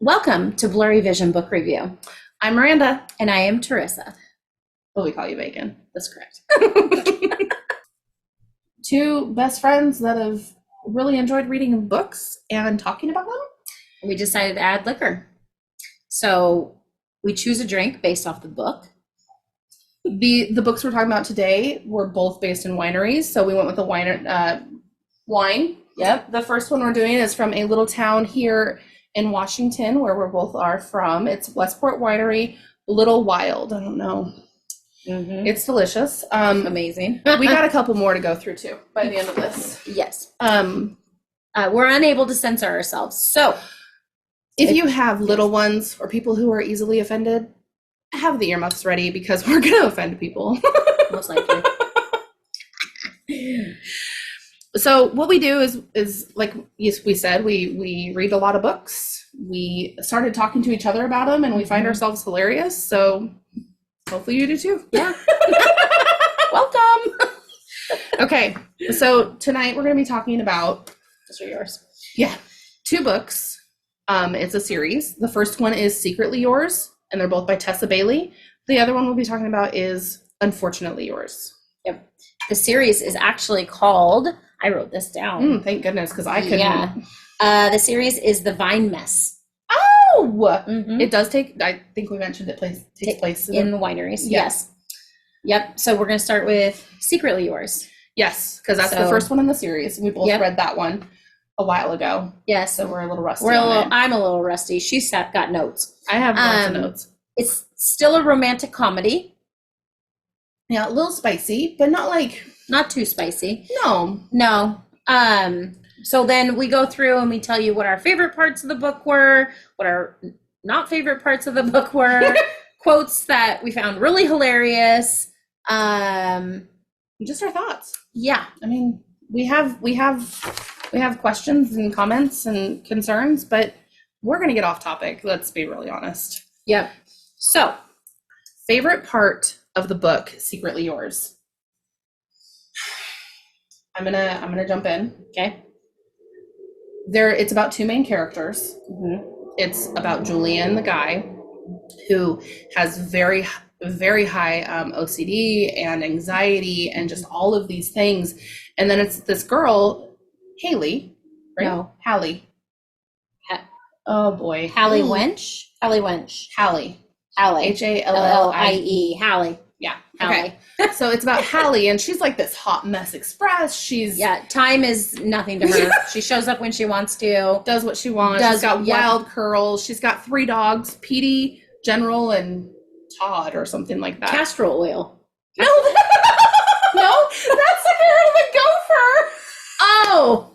Welcome to Blurry Vision Book Review. I'm Miranda. And I am Teresa. But we call you Bacon. That's correct. Two best friends that have really enjoyed reading books and talking about them. We decided to add liquor. So we choose a drink based off the book. The books we're talking about today were both based in wineries. So we went with the wine. Yep. The first one we're doing is from a little town here in Washington, where we both are from. It's Westport Winery, Little Wild. I don't know. Mm-hmm. It's delicious. Amazing. We got a couple more to go through too by the end of this. Yes. We're unable to censor ourselves. So if you have little ones or people who are easily offended, have the earmuffs ready because we're going to offend people. Most likely. So what we do is like we said, we read a lot of books. We started talking to each other about them, and we find ourselves hilarious. So hopefully you do too. Yeah. Welcome. Okay. So tonight we're going to be talking about. Those are yours. Yeah. Two books. It's a series. The first one is Secretly Yours, and they're both by Tessa Bailey. The other one we'll be talking about is Unfortunately Yours. Yep. The series is actually called, I wrote this down. Thank goodness, because I couldn't. Yeah. The series is The Vine Mess. Oh! Mm-hmm. It does take, I think we mentioned it takes place in the wineries. Yeah. Yes. Yep. So we're going to start with Secretly Yours. Yes, because that's the first one in the series. We both read that one a while ago. Yes. So we're a little rusty. I'm a little rusty. She's got notes. I have lots of notes. It's still a romantic comedy. Yeah, a little spicy, but not too spicy. No. So then we go through and we tell you what our favorite parts of the book were, what our not favorite parts of the book were, quotes that we found really hilarious. Just our thoughts. Yeah. I mean, we have questions and comments and concerns, but we're going to get off topic. Let's be really honest. Yep. So, favorite part of the book, Secretly Yours. I'm gonna jump in. Okay. It's about two main characters. Mm-hmm. It's about Julian, the guy, who has very, very high OCD and anxiety and just all of these things. And then it's this girl, Haley, right? No. Hallie. Oh boy. Hallie Wench? Hallie Wench. Hallie. Hallie. Hallie. Hallie. Yeah. Hallie. Okay. So it's about Hallie, and she's like this hot mess express. Time is nothing to her. She shows up when she wants to. Does what she wants. She's got wild curls. She's got 3 dogs, Petey, General, and Todd or something like that. Castor oil. No. No, that's the hair of the gopher. Oh.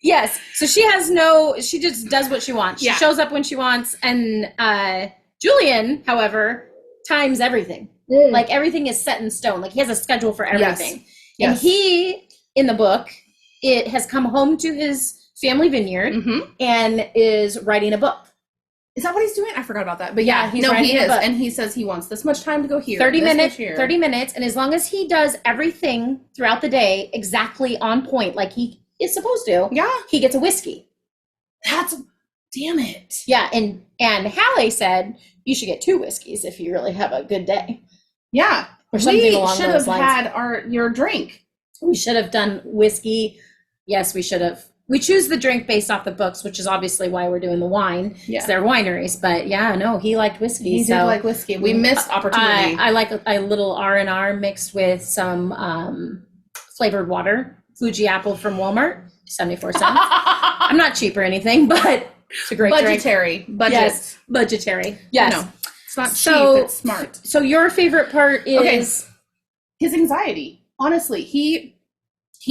Yes. So she just does what she wants. She shows up when she wants. And Julian, however, times everything. Like everything is set in stone. Like he has a schedule for everything. Yes. And he, in the book, it has come home to his family vineyard and is writing a book. Is that what he's doing? I forgot about that. But he is. And he says he wants this much time to go here. 30 minutes. And as long as he does everything throughout the day exactly on point, like he is supposed to, he gets a whiskey. Damn it. Yeah. And Hallie said, you should get 2 whiskeys if you really have a good day. Yeah. Or something along those lines. We should have had your drink. We should have done whiskey. Yes, we should have. We choose the drink based off the books, which is obviously why we're doing the wine. Yeah. They're wineries. But he liked whiskey. He did like whiskey. We missed opportunity. I like a little R&R mixed with some flavored water. Fuji apple from Walmart, 74 cents. I'm not cheap or anything, but it's a great drink. Yes, budgetary. Yes. No, it's not cheap, it's smart. So your favorite part is? His anxiety. Honestly, he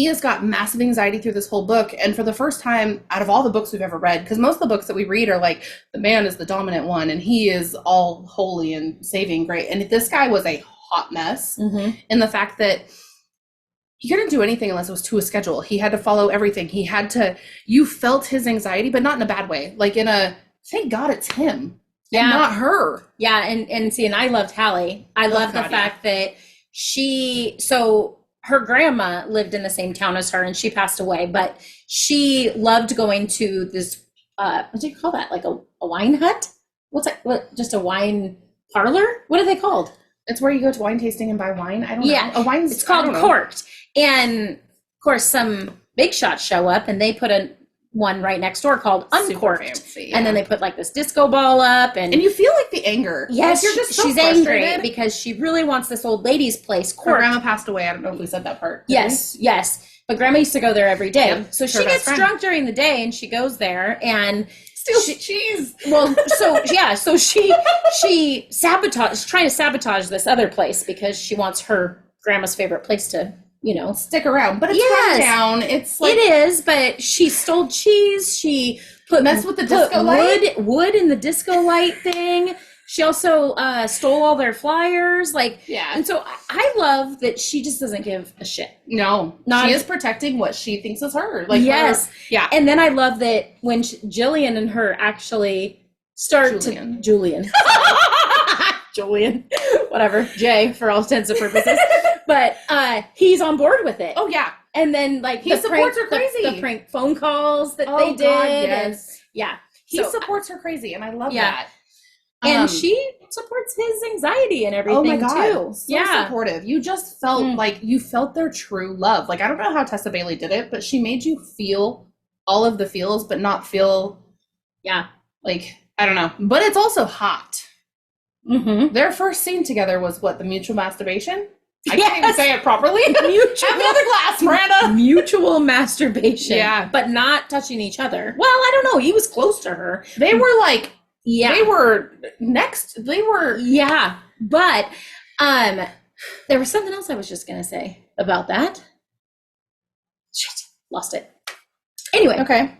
has got massive anxiety through this whole book. And for the first time out of all the books we've ever read, because most of the books that we read are like, the man is the dominant one and he is all holy and saving great. And this guy was a hot mess in the fact that he couldn't do anything unless it was to a schedule. He had to follow everything. You felt his anxiety, but not in a bad way. Like thank God it's him. Yeah. And not her. Yeah. And I loved Hallie. I love the fact that her grandma lived in the same town as her and she passed away, but she loved going to this, what do you call that? Like a wine hut? What's that? What, just a wine parlor? What are they called? It's where you go to wine tasting and buy wine. I don't know. A wine's, it's called Corked. And of course, some big shots show up, and they put one right next door called Uncorked. Fancy, and then they put like this disco ball up, and you feel like the anger. Yes, like you're just so she's angry because she really wants this old lady's place. Her grandma passed away. I don't know if we said that part. Yes. But grandma used to go there every day. Yep, so she gets drunk during the day, and she goes there and steals cheese. Well, so she trying to sabotage this other place because she wants her grandma's favorite place to, stick around. But it's run down. It's like, it is, but she stole cheese. She messed with the disco light. Wood in the disco light thing. She also stole all their flyers. And so I love that she just doesn't give a shit. No, she is protecting what she thinks is her. Yeah. And then I love that when Jillian and her actually start Julian, whatever, Jay for all intents and purposes. But he's on board with it. Oh yeah. And then he supports her crazy. The prank phone calls that they did. God, yes. He supports her crazy, and I love that. And she supports his anxiety and everything, oh my God, too. So supportive. You just felt like you felt their true love. Like, I don't know how Tessa Bailey did it, but she made you feel all of the feels, but not feel, like, I don't know. But it's also hot. Mm-hmm. Their first scene together was what, the mutual masturbation? I can't even say it properly. Have another glass, Miranda. Mutual masturbation. Yeah. But not touching each other. Well, I don't know. He was close to her. They were like, they were next. They were. Yeah. But there was something else I was just going to say about that. Shit. Lost it. Anyway. Okay.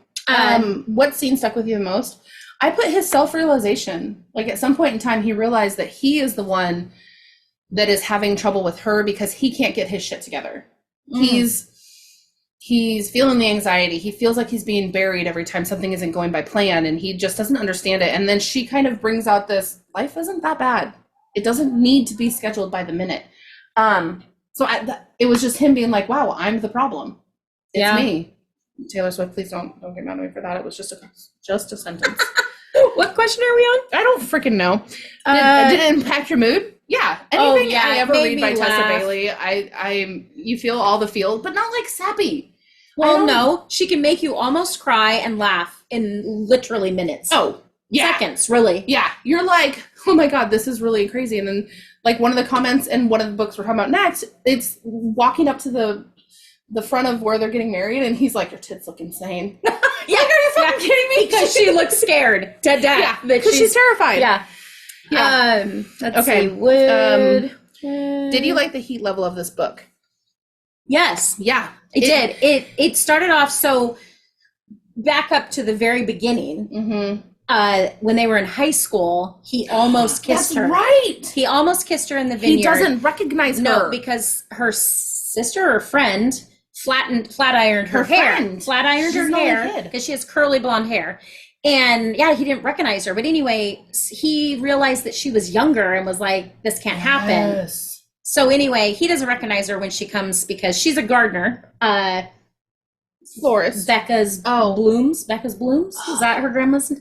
What scene stuck with you the most? I put his self-realization. Like, at some point in time, he realized that he is the one that is having trouble with her because he can't get his shit together. He's feeling the anxiety. He feels like he's being buried every time something isn't going by plan, and he just doesn't understand it. And then she kind of brings out this, life isn't that bad. It doesn't need to be scheduled by the minute. It was just him being like, wow, I'm the problem. It's me. Taylor Swift, please don't get mad at me for that. It was just a sentence. What question are we on? I don't freaking know. Did it impact your mood? Yeah. Anything I ever read by Tessa Bailey, you feel all the feels, but not like sappy. Well, no, she can make you almost cry and laugh in literally minutes. Oh, yeah. Seconds, really. Yeah. You're like, oh my God, this is really crazy. And then, like, one of the comments in one of the books we're talking about next, it's walking up to the front of where they're getting married, and he's like, your tits look insane. Yeah. Like, are you fucking kidding me? Because she looks scared to death. Yeah, because she's terrified. Yeah. Let's see. Did you like the heat level of this book? Yes. Yeah. It did. It started off, so back up to the very beginning. Mm-hmm. When they were in high school, he almost kissed her. Right. He almost kissed her in the vineyard. He doesn't recognize her. No, because her sister or friend flat ironed her hair. Flat ironed her hair because she has curly blonde hair. And he didn't recognize her. But anyway, he realized that she was younger and was like, this can't happen. Yes. So anyway, he doesn't recognize her when she comes because she's a gardener. Florist. Becca's Blooms. Becca's Blooms. Is that her grandma's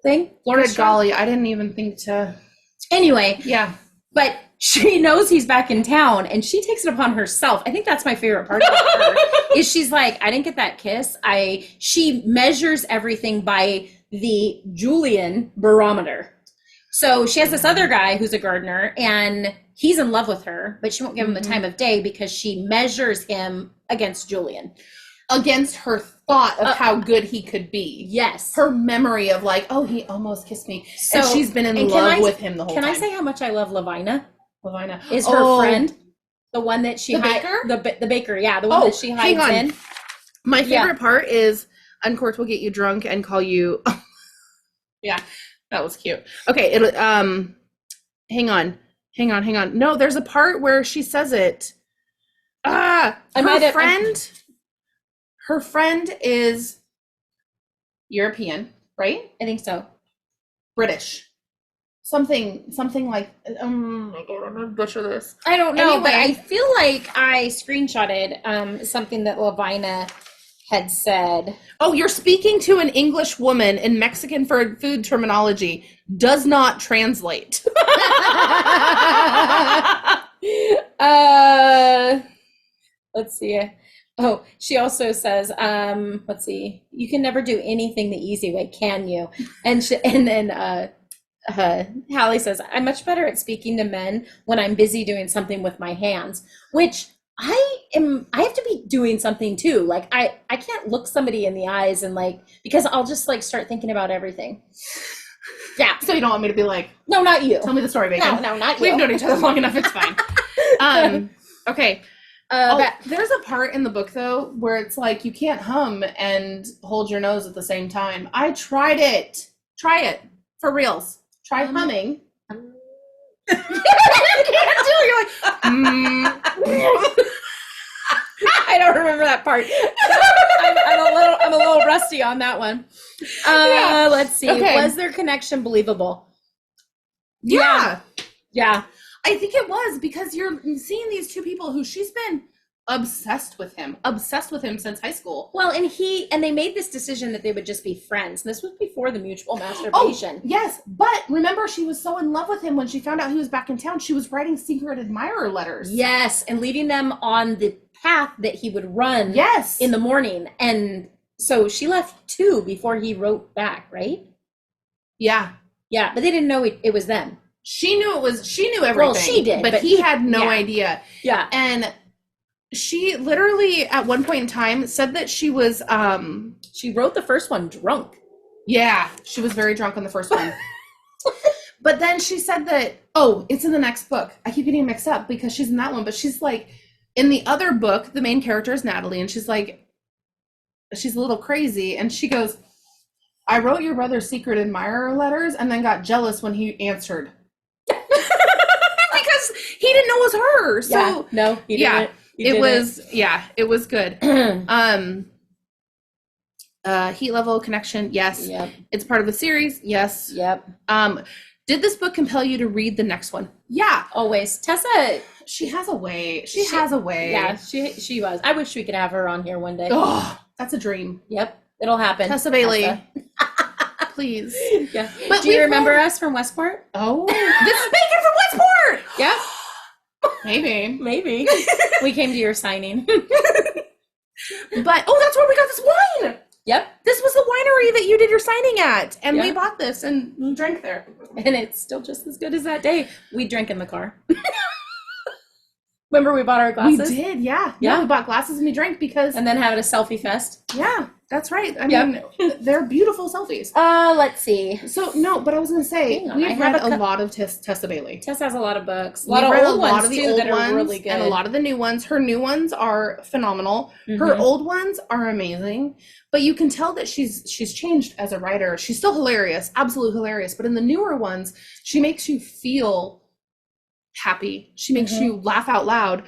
thing? Good golly, I didn't even think to. Anyway. Yeah. But she knows he's back in town, and she takes it upon herself. I think that's my favorite part of her, is she's like, I didn't get that kiss. She measures everything by the Julian barometer. So she has this other guy who's a gardener, and he's in love with her, but she won't give him the time of day because she measures him against Julian. Against her thought of how good he could be. Yes. Her memory of like, oh, he almost kissed me. So, and she's been in love with him the whole time. Can I say how much I love Lavina? Lavina. Is her friend. The one that she baker? The baker, yeah. The one that she hides in. My favorite part is Uncorked will get you drunk and call you. Yeah, that was cute. Okay, hang on. No, there's a part where she says it. Her friend is European, right? I think so. British. Something like, I'm gonna butcher this. I don't know, anyway, but I feel like I screenshotted something that Lavina had said, "Oh, you're speaking to an English woman in Mexican food terminology. Does not translate." Let's see. Oh, she also says, let's see. You can never do anything the easy way, can you? And then Hallie says, I'm much better at speaking to men when I'm busy doing something with my hands, which I have to be doing something too. Like I can't look somebody in the eyes and like, because I'll just like start thinking about everything. Yeah. So you don't want me to be like, no, not you. Tell me the story, Bacon. No, not you. We've known each other long enough. It's fine. Okay. There's a part in the book though where it's like you can't hum and hold your nose at the same time. I tried it. Try it for reals. Try humming. You can't do it. You're like, I don't remember that part. I'm a little rusty on that one. Let's see. Okay. Was their connection believable? Yeah. I think it was, because you're seeing these two people who she's been obsessed with him since high school. Well, and they made this decision that they would just be friends. This was before the mutual masturbation. Oh, yes, but remember, she was so in love with him when she found out he was back in town. She was writing secret admirer letters. Yes, and leading them on the path that he would run. Yes, in the morning. And so she left 2 before he wrote back, right? Yeah, but they didn't know it was them. She knew everything. Well, she did, but he had no idea. Yeah. And she literally at one point in time said that she was she wrote the first one drunk. Yeah, she was very drunk on the first one. But then she said that, it's in the next book. I keep getting mixed up because she's in that one, but she's like, in the other book, the main character is Natalie, and she's like, she's a little crazy, and she goes, I wrote your brother's secret admirer letters and then got jealous when he answered. Because he didn't know it was her. So yeah, no, he didn't. It was good. Heat level connection, yes. Yep. It's part of the series, yes. Yep. Did this book compel you to read the next one? Yeah. Always. Tessa, she has a way. She has a way. Yeah, she was. I wish we could have her on here one day. Oh, that's a dream. Yep. It'll happen. Tessa Bailey. Please. Yeah. But do you remember us from Westport? Oh, this is Bacon from Westport. Yep. Maybe. We came to your signing. But that's where we got this wine. Yep. This was the winery that you did your signing at, and we bought this and drank there. And it's still just as good as that day. We drank in the car. Remember we bought our glasses? We did, yeah. We bought glasses and we drank because... And then had a selfie fest. Yeah, that's right. I mean, they're beautiful selfies. Let's see. So, no, but I was going to say, we've read a lot of Tessa Bailey. Tessa has a lot of books. A lot of old ones, too, that are really good. And a lot of the new ones. Her new ones are phenomenal. Mm-hmm. Her old ones are amazing. But you can tell that she's changed as a writer. She's still hilarious, absolutely hilarious. But in the newer ones, she makes you feel happy. She makes you laugh out loud.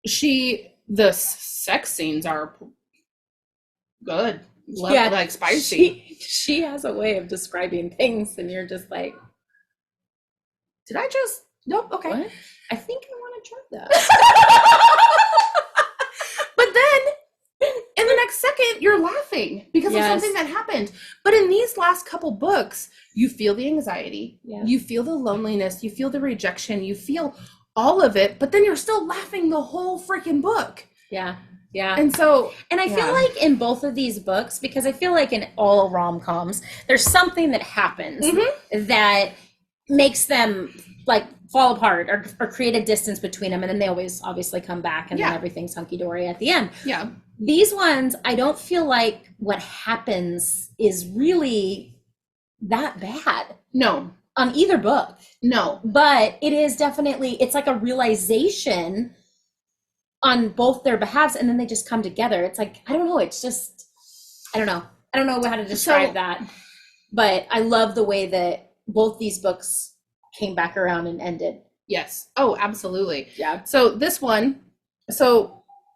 The sex scenes are good. Like spicy. She has a way of describing things, and you're just like, did I just? Nope. Okay. What? I think I want to try that. But then, in the next second, you're laughing because of something that happened. But in these last couple books, you feel the anxiety, you feel the loneliness, you feel the rejection, you feel all of it, but then you're still laughing the whole freaking book. Yeah. And so, and I feel like in both of these books, because I feel like in all rom-coms, there's something that happens that makes them like fall apart or create a distance between them, and then they always obviously come back, and then everything's hunky-dory at the end. Yeah. These ones, I don't feel like what happens is really that bad. No. On either book. No. But it is definitely, it's like a realization on both their behalves, and then they just come together. It's like, I don't know, it's just, I don't know how to describe that. But I love the way that both these books came back around and ended. Yes. Oh, absolutely. Yeah. So this one,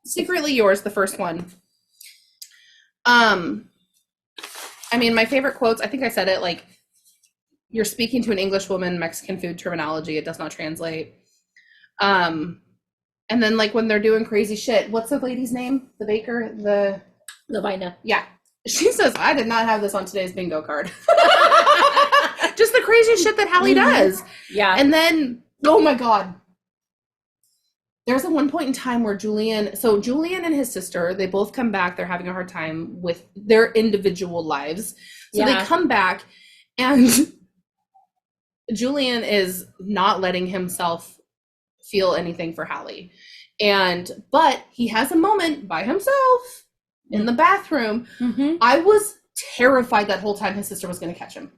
Secretly Yours, the first one. I mean, my favorite quotes, I think I said it, like, you're speaking to an English woman, Mexican food terminology, it does not translate. And then, like, when they're doing crazy shit, what's the lady's name? The baker? Lavina. Yeah. She says, I did not have this on today's bingo card. Just the crazy shit that Hallie does. Yeah. And then, oh my God. There's a one point in time where Julian and his sister, they both come back. They're having a hard time with their individual lives. So they come back, and Julian is not letting himself feel anything for Hallie. But he has a moment by himself in the bathroom. Mm-hmm. I was terrified that whole time his sister was going to catch him.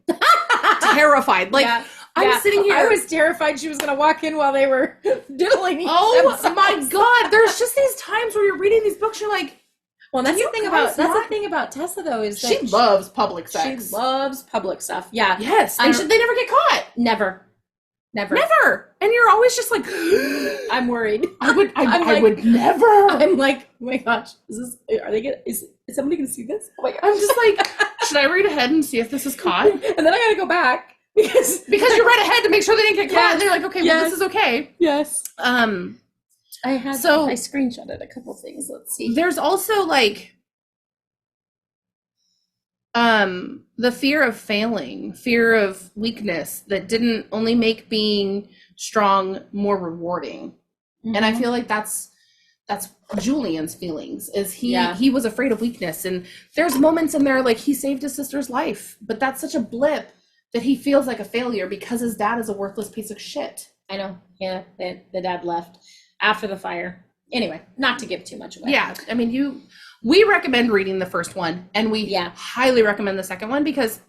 Terrified. Like, I'm sitting here. I was terrified she was going to walk in while they were diddling each themselves. My God. There's just these times where you're reading these books, you're like, well, that's the thing about Tessa, though, is that she loves public sex. She loves public stuff. Yeah. Yes. And they never get caught. Never. And you're always just like, I'm worried. I would never. I'm like, oh my gosh, is somebody gonna see this? Oh my gosh. I'm just like, should I read ahead and see if this is caught? And then I gotta go back because you read ahead to make sure they didn't get caught. And they're like, okay, well, this is okay. Yes. I screenshotted a couple things. Let's see. There's also like the fear of failing, fear of weakness that didn't only make being strong more rewarding. Mm-hmm. And I feel like that's Julian's feelings, is he was afraid of weakness. And there's moments in there like he saved his sister's life, but that's such a blip that he feels like a failure because his dad is a worthless piece of shit. I know. Yeah, the dad left after the fire. Anyway, not to give too much away. Yeah, I mean, we recommend reading the first one, and we highly recommend the second one because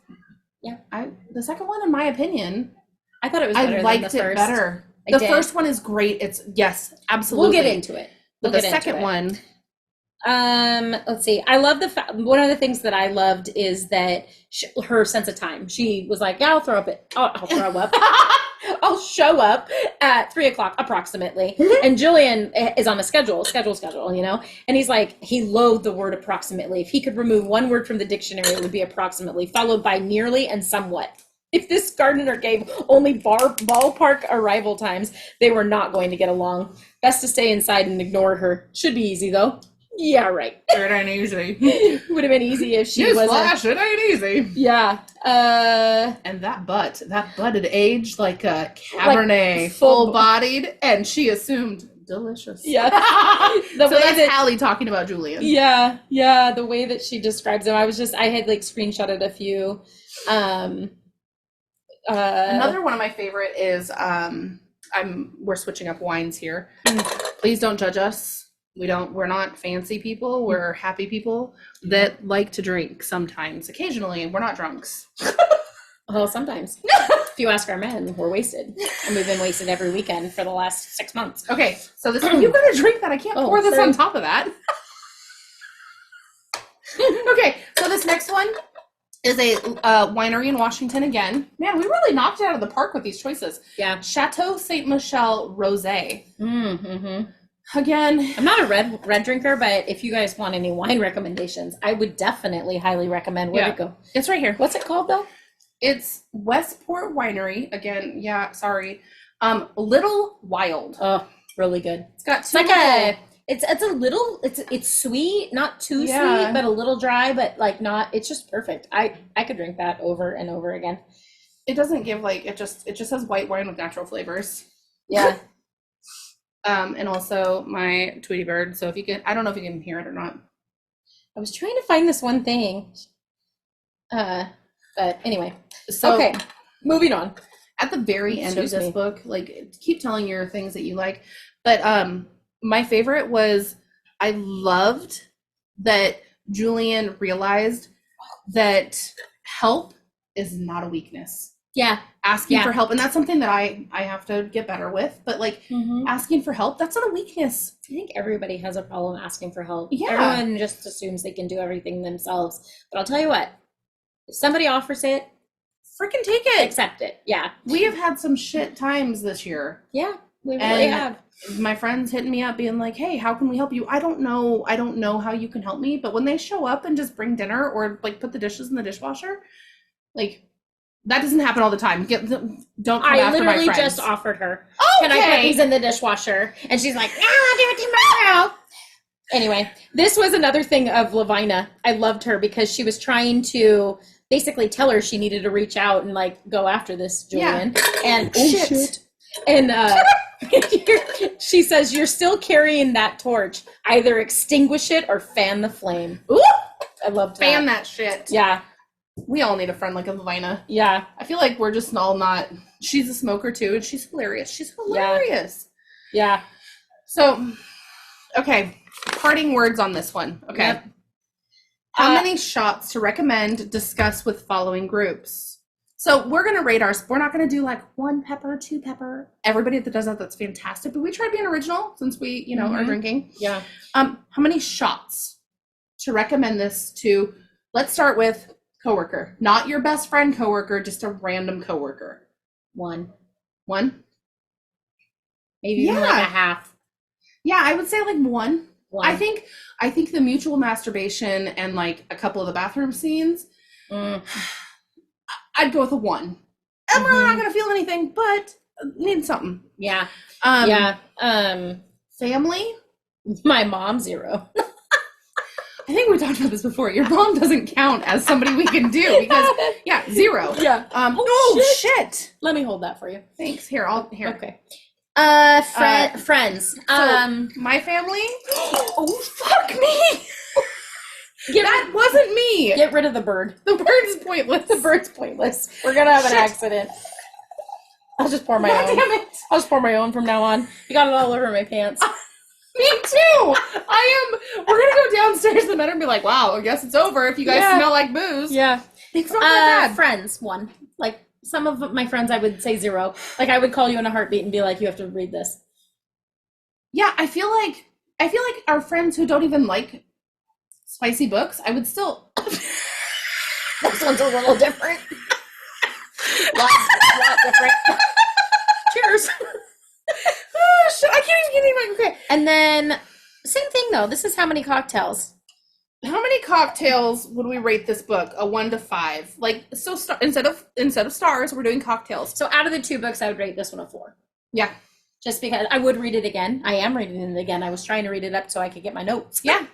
the second one, in my opinion, I thought it was better. I liked it first. better. The first one is great. Absolutely. We'll get into it. But the second one. Let's see. I love one of the things that I loved is that her sense of time. She was like, I'll throw up. I'll throw up. I'll show up at 3:00 approximately. And Julian is on a schedule, you know? And he's like, he loathed the word approximately. If he could remove one word from the dictionary, it would be approximately, followed by nearly and somewhat. If this gardener gave only ballpark arrival times, they were not going to get along. Best to stay inside and ignore her. Should be easy, though. Yeah, right. It ain't easy. Would have been easy if she wasn't. Newsflash, it ain't easy. Yeah. And that butt had aged like a Cabernet, like full-bodied, and she assumed delicious. Yeah. So that's Hallie talking about Julian. Yeah. The way that she describes him, I had like screenshotted a few. Another one of my favorite is we're switching up wines here. Please don't judge us. We're not fancy people. We're happy people that like to drink sometimes. Occasionally, we're not drunks. Well, sometimes. If you ask our men, we're wasted. And we've been wasted every weekend for the last 6 months. Okay, so this you gotta drink that. I can't pour this on top of that. Okay, so this next one is a winery in Washington again. Man, we really knocked it out of the park with these choices. Yeah. Chateau Ste. Michelle Rosé. Mm-hmm. Again, I'm not a red drinker, but if you guys want any wine recommendations, I would definitely highly recommend. Where'd it go? It's right here. What's it called though? It's Westport Winery. Again, sorry. Little Wild. Oh, really good. It's got it's sweet, not too sweet, but a little dry, but like not. It's just perfect. I could drink that over and over again. It doesn't give it just has white wine with natural flavors. Yeah. And also my Tweety Bird. So I don't know if you can hear it or not. I was trying to find this one thing. But anyway. So, okay, moving on. At the very end of this book, like, keep telling your things that you like. But my favorite was, I loved that Julian realized that help is not a weakness. Yeah. Asking for help. And that's something that I have to get better with. But asking for help, that's not a weakness. I think everybody has a problem asking for help. Yeah. Everyone just assumes they can do everything themselves. But I'll tell you what, if somebody offers it, freaking take it. Accept it. Yeah. We have had some shit times this year. Yeah, we really have. My friends hitting me up being like, hey, how can we help you? I don't know how you can help me. But when they show up and just bring dinner or like put the dishes in the dishwasher, like, that doesn't happen all the time. Don't come after my friends. I literally just offered her. Okay. Can I put these in the dishwasher? And she's like, no, I'll do it tomorrow. Anyway, this was another thing of Lavina. I loved her because she was trying to basically tell her she needed to reach out and like go after this Julian. Yeah. And shit. And she says, "You're still carrying that torch. Either extinguish it or fan the flame." Ooh! I loved that. Fan that shit. Yeah. We all need a friend like Lavina. Yeah. I feel like we're just all not. She's a smoker too, and she's hilarious. She's hilarious. Yeah. So, okay. Parting words on this one. Okay. Yep. How many shots to recommend, discuss with following groups? So we're going to rate ours. We're not going to do like 1 pepper, 2 pepper. Everybody that does that, that's fantastic. But we try being original since we, are drinking. Yeah. How many shots to recommend this to? Let's start with coworker. Not your best friend coworker, just a random coworker. 1. 1? Maybe even like a half. Yeah, I would say like 1. I think the mutual masturbation and like a couple of the bathroom scenes, I'd go with a 1. And we're not gonna feel anything, but need something. Yeah. Family? My mom, 0. I think we talked about this before. Your mom doesn't count as somebody we can do because 0. Yeah. Shit. Let me hold that for you. Thanks. Here. Okay. Friends. So my family. Oh fuck me! That wasn't me. Get rid of the bird. The bird's pointless. The bird's pointless. We're gonna have an accident. I'll just pour my own. Damn it! I'll just pour my own from now on. You got it all over my pants. Me too. We're gonna go downstairs to the bedroom and be like, "Wow, I guess it's over." If you guys smell like booze, it's not that bad. Friends, 1. Like. Some of my friends, I would say 0. Like, I would call you in a heartbeat and be like, "You have to read this." Yeah, I feel like our friends who don't even like spicy books, I would still. This one's a little different. lot different. Cheers. Oh, shit, I can't even get any. Okay. And then, same thing though. This is how many cocktails. How many cocktails would we rate this book? A 1 to 5. Like, so instead of stars, we're doing cocktails. So out of the 2 books, I would rate this one a 4. Yeah. Just because I would read it again. I am reading it again. I was trying to read it up so I could get my notes. Yeah.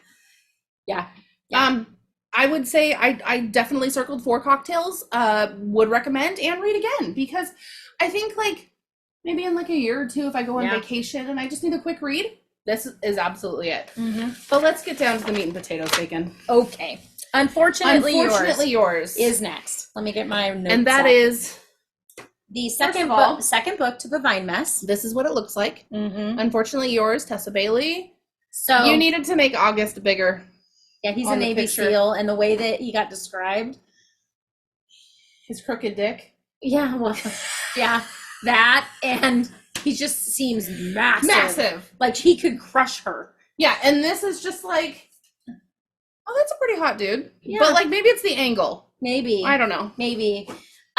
Yeah. I would say I definitely circled 4 cocktails. Would recommend and read again because I think like maybe in like a year or 2 if I go on vacation and I just need a quick read. This is absolutely it. But let's get down to the meat and potatoes, bacon. Okay. Unfortunately yours is next. Let me get my notes. And that is the second book to the Vine Mess. This is what it looks like. Unfortunately yours, Tessa Bailey. So you needed to make August bigger. Yeah, he's a Navy SEAL, and the way that he got described, his crooked dick. Yeah, well, yeah, that and. He just seems massive. Massive. Like he could crush her. Yeah, and this is just like, oh, that's a pretty hot dude. Yeah. But like maybe it's the angle. Maybe. I don't know. Maybe.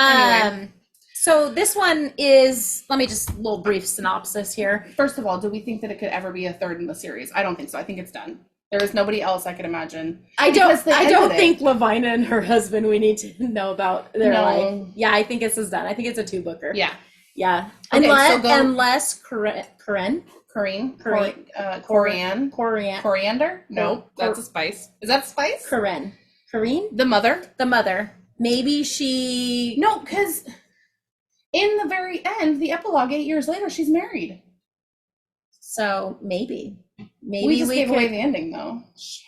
Anyway. So this one is, let me just, a little brief synopsis here. First of all, do we think that it could ever be a 3rd in the series? I don't think so. I think it's done. There is nobody else I could imagine. I don't think Lavina and her husband we need to know about their life. Yeah, I think this is done. I think it's a 2-booker. Yeah. Yeah. Okay, unless Coriander? No, that's a spice. Is that spice? Corinne? The mother. Maybe she... No, because in the very end, the epilogue 8 years later, she's married. So maybe we just gave away the ending though.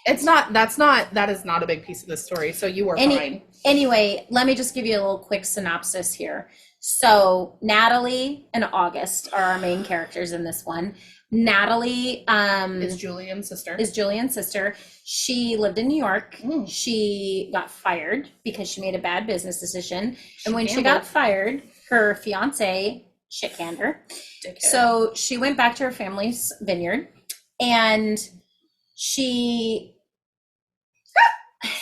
That is not a big piece of the story. So you were fine. Anyway, let me just give you a little quick synopsis here. So Natalie and August are our main characters in this one. Natalie is Julian's sister. She lived in New York. She got fired because she made a bad business decision. And when she got fired, her fiance shit-canned her. So she went back to her family's vineyard and she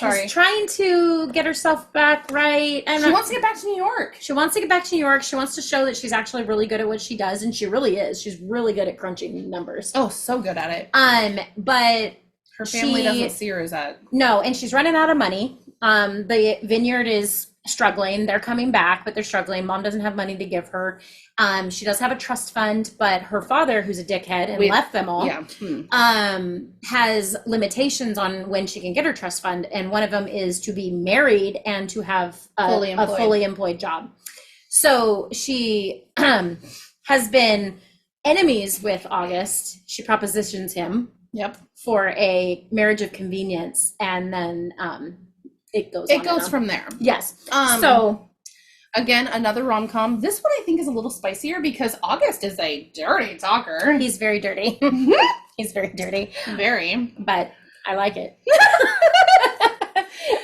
is trying to get herself back right. She wants to get back to New York. She wants to show that she's actually really good at what she does, and she really is. She's really good at crunching numbers. Oh, so good at it. But her family doesn't see her as that. No, and she's running out of money. The vineyard is struggling. They're coming back, but they're struggling. Mom doesn't have money to give her. She does have a trust fund, but her father, who's a dickhead and left them all, has limitations on when she can get her trust fund. And one of them is to be married and to have a fully employed job. So she has been enemies with August. She propositions him for a marriage of convenience, and then it goes from there. Yes. So again, another rom-com. This one I think is a little spicier because August is a dirty talker. He's very dirty. He's very dirty. Very. But I like it.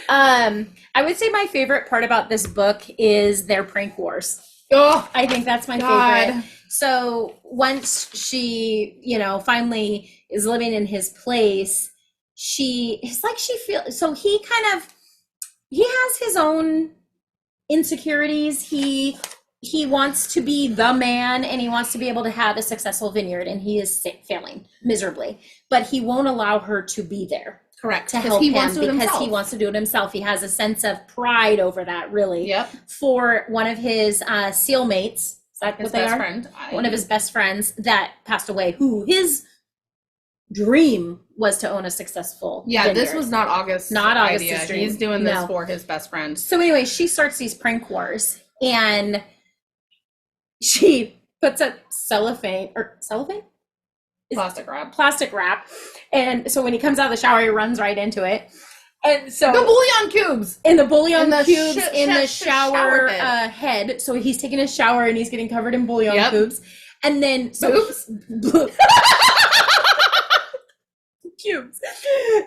I would say my favorite part about this book is their prank wars. Oh, I think that's my favorite. So once she, finally is living in his place, he has his own insecurities. He wants to be the man, and he wants to be able to have a successful vineyard, and he is failing miserably, but he won't allow her to be there. Correct. To help him because he wants to do it himself. He has a sense of pride over that, really. Yep. For one of his seal mates, is that what they are? Friend. One of his best friends that passed away, who his dream was to own a successful vineyard. This was not August's idea. Dream. He's doing this for his best friend. So anyway, she starts these prank wars, and she puts up cellophane? Plastic wrap. And so when he comes out of the shower, he runs right into it. And so the bouillon cubes in the shower head. So he's taking a shower and he's getting covered in bouillon cubes. And then cubes.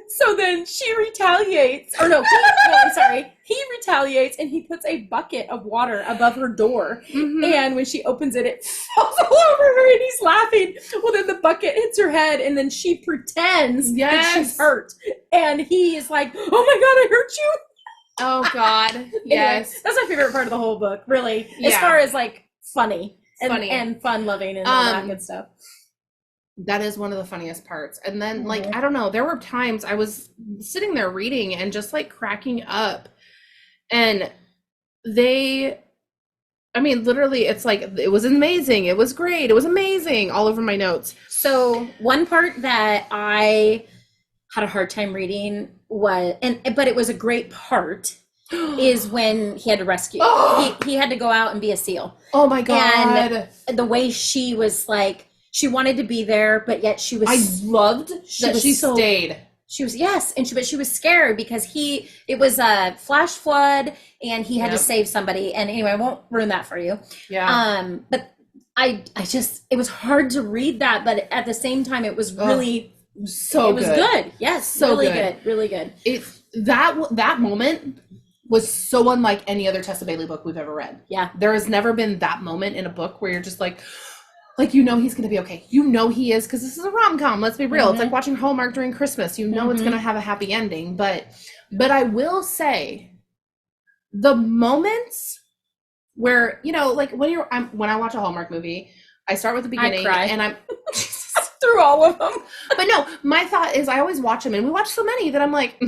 So then she retaliates. He retaliates, and he puts a bucket of water above her door. Mm-hmm. And when she opens it, it falls all over her, and he's laughing. Well, then the bucket hits her head, and then she pretends that she's hurt. And he is like, "Oh my God, I hurt you." Oh God, yes. Anyway, that's my favorite part of the whole book, really. As far as like funny and fun loving and all that good stuff. That is one of the funniest parts. And then I don't know, there were times I was sitting there reading and just like cracking up, and literally it's like, it was amazing. It was great. It was amazing all over my notes. So one part that I had a hard time reading but it was a great part is when he had to rescue. He had to go out and be a SEAL. Oh my God. And the way she was like, she wanted to be there, but yet she was. I loved that she stayed. She was but she was scared because it was a flash flood, and he had to save somebody. And anyway, I won't ruin that for you. Yeah. But I just, it was hard to read that, but at the same time, it was really it was good. Yes, so really good, really good. That moment was so unlike any other Tessa Bailey book we've ever read. Yeah, there has never been that moment in a book where you're just like he's going to be okay. He is, because this is a rom-com. Let's be real. Mm-hmm. It's like watching Hallmark during Christmas. It's going to have a happy ending. But I will say, the moments where, like when I watch a Hallmark movie, I start with the beginning, I cry. And I'm through all of them. But no, my thought is I always watch them, and we watch so many that I'm like,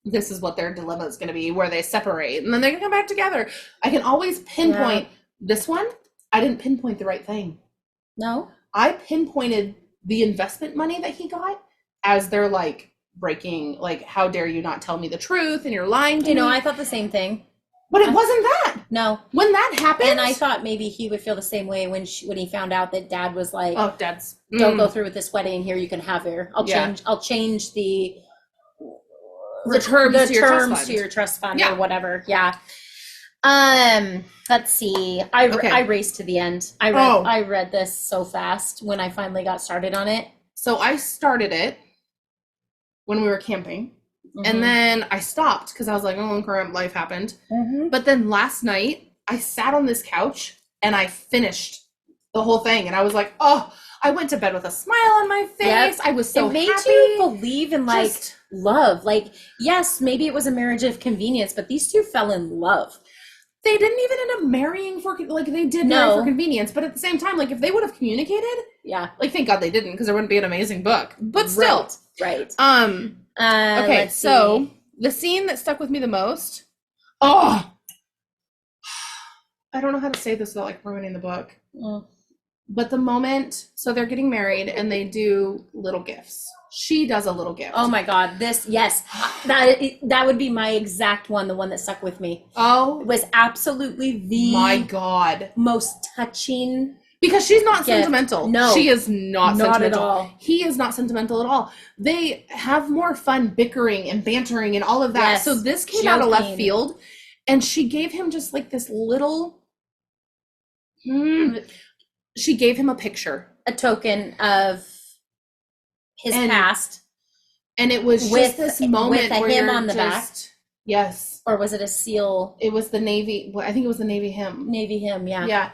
this is what their dilemma is going to be, where they separate and then they're going to come back together. I can always pinpoint this one. I didn't pinpoint the right thing. No, I pinpointed the investment money that he got as they're like breaking, like, how dare you not tell me the truth, and you're lying to me. I thought the same thing. But it wasn't that. No. When that happened. And I thought maybe he would feel the same way when he found out that Dad was like, "Oh, Dad's don't go through with this wedding. Here, you can have her. I'll change the terms to your trust fund or whatever." Yeah. Let's see. I raced to the end. I read this so fast when I finally got started on it. So I started it when we were camping, and then I stopped because I was like, "Oh, crap, life happened." Mm-hmm. But then last night I sat on this couch and I finished the whole thing, and I was like, "Oh!" I went to bed with a smile on my face. Yep. I was so happy. It made you believe in love. Like, yes, maybe it was a marriage of convenience, but these two fell in love. They didn't even end up marrying they did marry for convenience, but at the same time, if they would have communicated, thank God they didn't, because there wouldn't be an amazing book. But still, right. Okay, so the scene that stuck with me the most. Oh, don't know how to say this without like ruining the book. Mm. But the moment, so they're getting married and they do little gifts. She does a little gift. Oh my God, that would be my exact one, the one that stuck with me. Oh, It was absolutely the my God, most touching. Because she's not gift. sentimental. No, she is not sentimental at all. He is not sentimental at all. They have more fun bickering and bantering and all of that. Yes, so this came out of left field, and she gave him just like this little. She gave him a picture, a token of his past, and it was just this moment with where him you're on the back. Yes, or was it a seal? It was the Navy. I think it was the Navy hymn. Navy hymn, yeah. Yeah.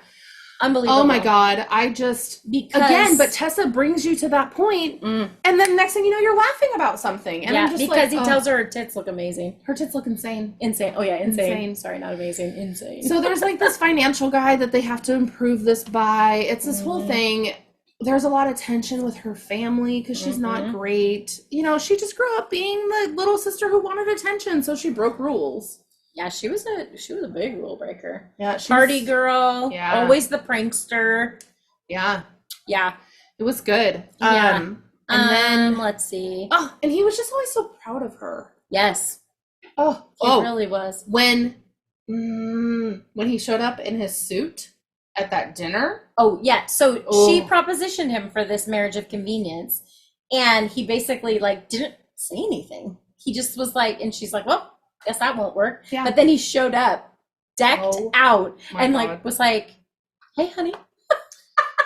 Unbelievable. Oh my God. But Tessa brings you to that point, and then next thing you know, you're laughing about something. And I'm just because he tells her tits look amazing. Her tits look insane. Insane. Oh yeah, insane. Sorry, not amazing. Insane. So there's like this financial guide that they have to improve this by. It's this whole thing. There's a lot of tension with her family because she's not great. You know, she just grew up being the little sister who wanted attention, so she broke rules. Yeah, she was a big rule breaker. Yeah, party girl. Yeah, always the prankster. Yeah, yeah, it was good. Yeah. And then let's see. Oh, and he was just always so proud of her. Yes. He really was. When he showed up in his suit at that dinner. Oh yeah. So she propositioned him for this marriage of convenience, and he basically like didn't say anything. He just was like, and she's like, well, guess that won't work. Yeah. But then he showed up decked out and like was like, hey honey.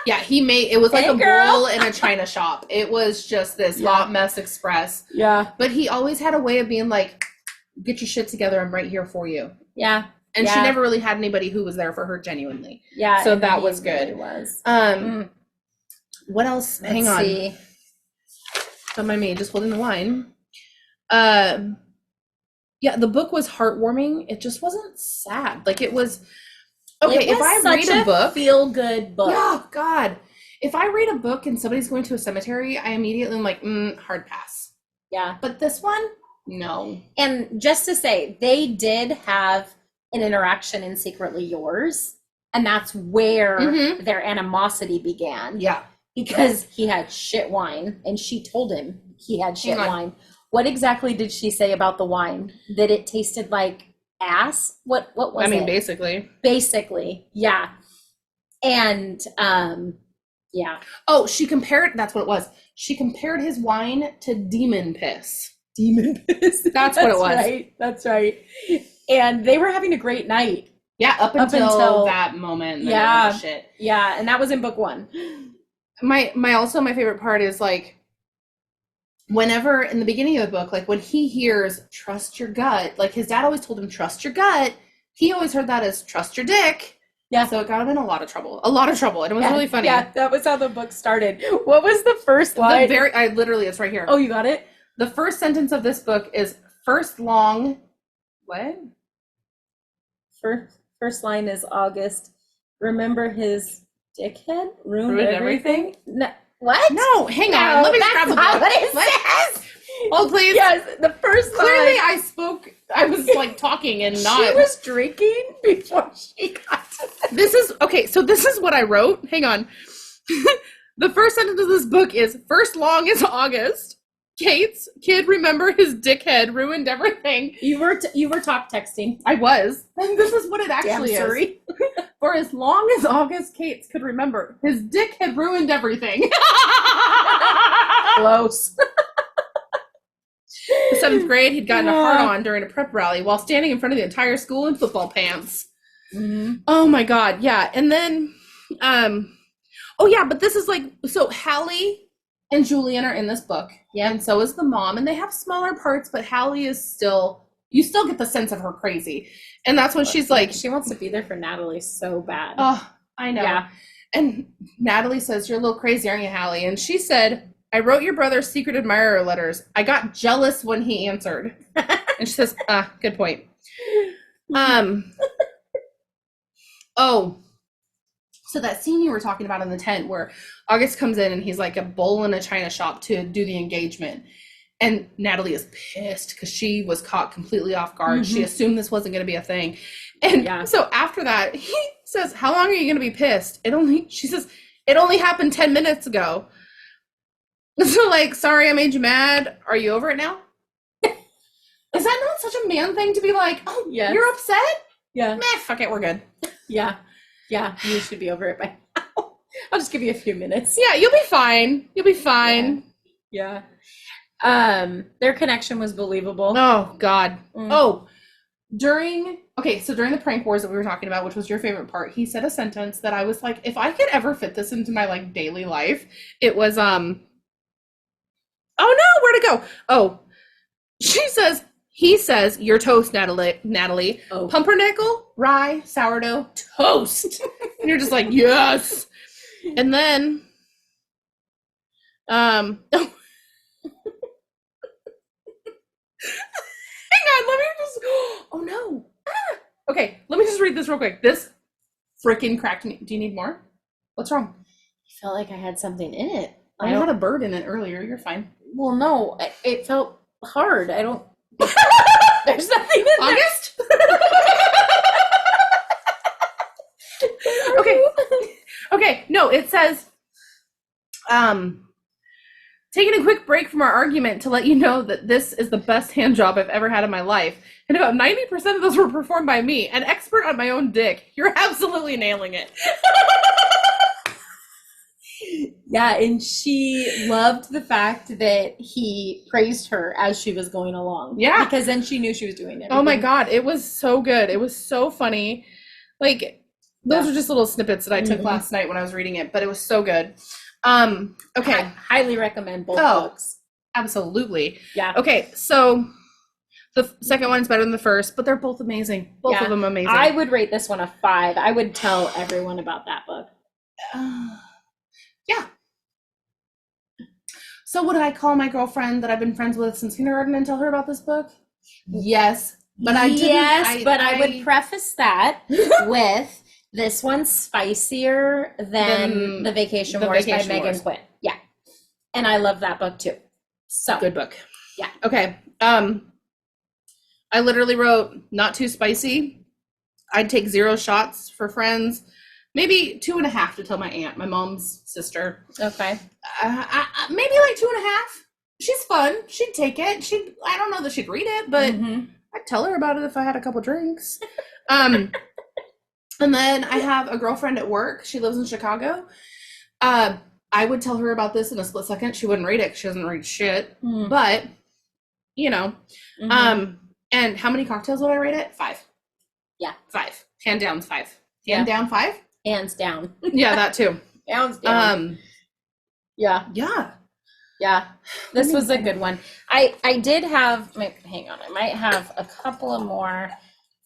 Yeah, it was like a bull in a china shop. It was just this hot mess express. Yeah. But he always had a way of being like, get your shit together, I'm right here for you. Yeah. And she never really had anybody who was there for her genuinely. Yeah. So that was good. Really was. What else? Hang on. Don't mind me, just holding the wine. Yeah, the book was heartwarming. It just wasn't sad. Like it was if I read a book, feel good book. Oh God. If I read a book and somebody's going to a cemetery, I immediately am like, hard pass. Yeah. But this one, no. And just to say, they did have an interaction in Secretly Yours, and that's where their animosity began. Yeah. Because he had shit wine, and she told him he had shit wine. What exactly did she say about the wine? That it tasted like ass? What was it? I mean, basically. Basically, yeah. And, yeah. Oh, that's what it was. She compared his wine to demon piss. Demon piss. That's what it was. Right. That's right. And they were having a great night. Yeah, up until that moment. Yeah. Shit. Yeah, and that was in book 1. My favorite part is like, whenever in the beginning of the book, like when he hears trust your gut, like his dad always told him trust your gut, he always heard that as trust your dick. Yeah. So it got him in a lot of trouble, and it was really funny. Yeah, that was how the book started. What was the first line? It's right here. Oh, you got it? The first sentence of this book is first line is August. Remember his dickhead ruined everything? No. What? No, hang on. Let me grab the book. What it says. Oh, please. Yes, the first line. Clearly I was like talking and not. She was drinking before she got to this is what I wrote. Hang on. The first sentence of this book is first long is August. Kate's kid remember his dickhead ruined everything. You were talk texting. I was. And this is what it actually is. Sorry. For as long as August Kate's could remember, his dick had ruined everything. Close. The 7th grade, he'd gotten a hard-on during a prep rally while standing in front of the entire school in football pants. Mm-hmm. Oh my God, yeah. And then, but this is like, so Hallie and Julian are in this book. Yeah. And so is the mom, and they have smaller parts, but Hallie is you still get the sense of her crazy. And that's when she's like, she wants to be there for Natalie so bad. Oh, I know. Yeah. And Natalie says, you're a little crazy, aren't you, Hallie? And she said, I wrote your brother's secret admirer letters. I got jealous when he answered. And she says, good point. So that scene you were talking about in the tent where August comes in and he's like a bull in a china shop to do the engagement. And Natalie is pissed because she was caught completely off guard. She assumed this wasn't going to be a thing. And so after that, he says, how long are you going to be pissed? She says, it only happened 10 minutes ago. So like, sorry, I made you mad. Are you over it now? Is that not such a man thing to be like, oh, you're upset? Yeah. Meh, fuck it, we're good. Yeah. Yeah, you should be over it by now. I'll just give you a few minutes. Yeah, you'll be fine. You'll be fine. Yeah. Their connection was believable. Oh, God. Oh, during the prank wars that we were talking about, which was your favorite part, he said a sentence that I was like, if I could ever fit this into my like daily life, it was, oh no, where'd it go? Oh, he says, your toast, Natalie. Oh. Pumpernickel, rye, sourdough, toast. And you're just like, yes. And then, hang on, let me just, oh no. Okay, let me just read this real quick. This freaking cracked me. Do you need more? What's wrong? I felt like I had something in it. I had a bird in it earlier. You're fine. Well, no, it felt hard. I don't. There's nothing in August? Okay, no, it says, taking a quick break from our argument to let you know that this is the best hand job I've ever had in my life. And about 90% of those were performed by me, an expert on my own dick. You're absolutely nailing it. Yeah, and she loved the fact that he praised her as she was going along. Yeah. Because then she knew she was doing it. Oh my God, it was so good. It was so funny. Like, those are just little snippets that I took last night when I was reading it, but it was so good. Okay. I highly recommend both books. Absolutely. Yeah. Okay, so the second one's better than the first, but they're both amazing. Both of them amazing. I would rate this one a 5. I would tell everyone about that book. Yeah. So would I call my girlfriend that I've been friends with since kindergarten and tell her about this book? Yes. But I didn't. Yes, I would preface that with this one's spicier than The Vacation Wars by Megan Quinn. Yeah. And I love that book too. So good book. Yeah. Okay. I literally wrote not too spicy. I'd take 0 shots for friends. Maybe 2.5 to tell my aunt, my mom's sister. Okay. Maybe like 2.5. She's fun. She'd take it. I don't know that she'd read it, but I'd tell her about it if I had a couple drinks. And then I have a girlfriend at work. She lives in Chicago. I would tell her about this in a split second. She wouldn't read it because she doesn't read shit. But, you know. And how many cocktails would I rate it? 5. Yeah. 5. Hand down 5. Hand down 5? Hands down. Yeah, that too. Hands down. Yeah. This was a good one. I did have, hang on, I might have a couple of more.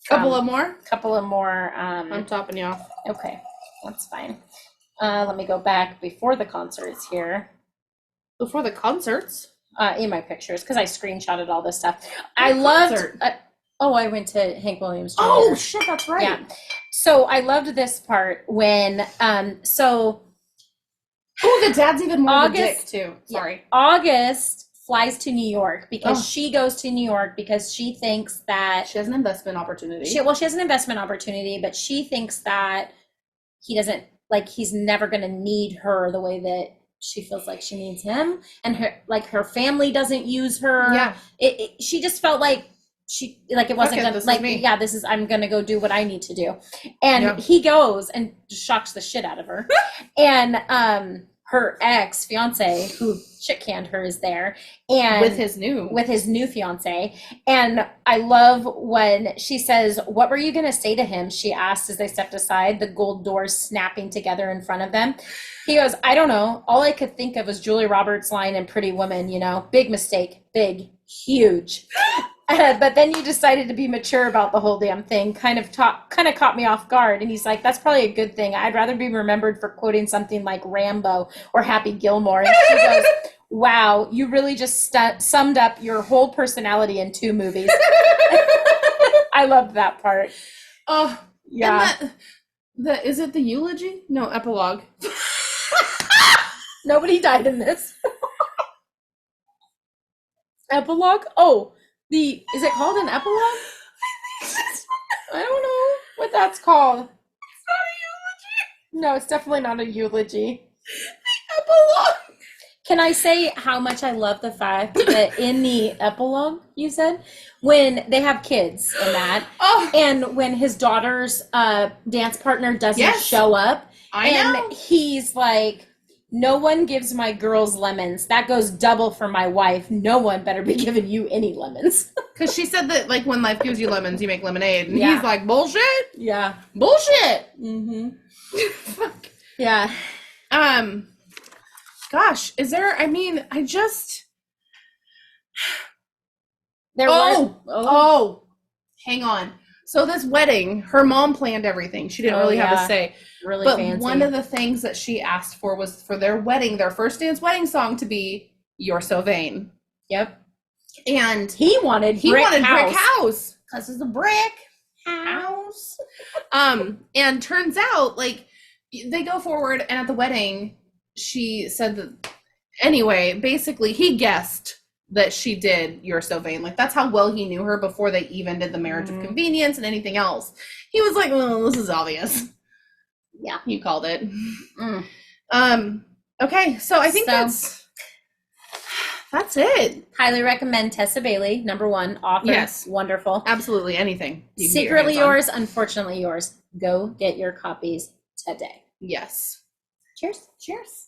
Couple of more? I'm topping you off. Okay, that's fine. Let me go back before the concerts here. Before the concerts? In my pictures, because I screenshotted all this stuff. I loved. I went to Hank Williams Jr. Oh shit, that's right. Yeah. So I loved this part when the dad's even more of a dick too. Sorry. Yeah, August flies to New York because she goes to New York because she thinks that she has an investment opportunity. She has an investment opportunity, but she thinks that he doesn't, like, he's never going to need her the way that she feels like she needs him, and her family doesn't use her. Yeah. She just felt like it wasn't I'm gonna go do what I need to do. And he goes and shocks the shit out of her. And her ex fiance who shit canned her is there, and with his new fiance. And I love when she says, "What were you gonna say to him?" she asked as they stepped aside, the gold doors snapping together in front of them. He goes, "I don't know. All I could think of was Julia Roberts' line in Pretty Woman, big mistake, big, huge." But then you decided to be mature about the whole damn thing. Kind of caught me off guard. And he's like, "That's probably a good thing. I'd rather be remembered for quoting something like Rambo or Happy Gilmore." And she goes, "Wow, you really just summed up your whole personality in 2 movies." I loved that part. Oh, yeah. Is it the eulogy? No, epilogue. Nobody died in this. Epilogue? Oh, is it called an epilogue? I don't know what that's called. It's not a eulogy. No, it's definitely not a eulogy. Epilogue. Can I say how much I love the fact that in the epilogue, you said, when they have kids in that, and when his daughter's dance partner doesn't show up, I know. He's like, no one gives my girls lemons. That goes double for my wife. No one better be giving you any lemons. Because she said that, like, when life gives you lemons, you make lemonade. And he's like, bullshit? Yeah. Bullshit! Mm-hmm. Fuck. Yeah. Gosh, is there, I mean, I just... Hang on. So this wedding, her mom planned everything. She didn't really have a say. Really but fancy. One of the things that she asked for was for their wedding, their first dance wedding song to be "You're So Vain." Yep. And he wanted brick house because it's a brick house. And turns out, like, they go forward, and at the wedding, she said that. Anyway, basically, he guessed that she did "You're So Vain." Like, that's how well he knew her before they even did the marriage of convenience and anything else. He was like, "Well, this is obvious." Yeah, you called it. Okay, so I think that's it. Highly recommend Tessa Bailey, #1 author. Yes, wonderful. Absolutely, anything. Secretly yours, unfortunately yours. Go get your copies today. Yes. Cheers. Cheers.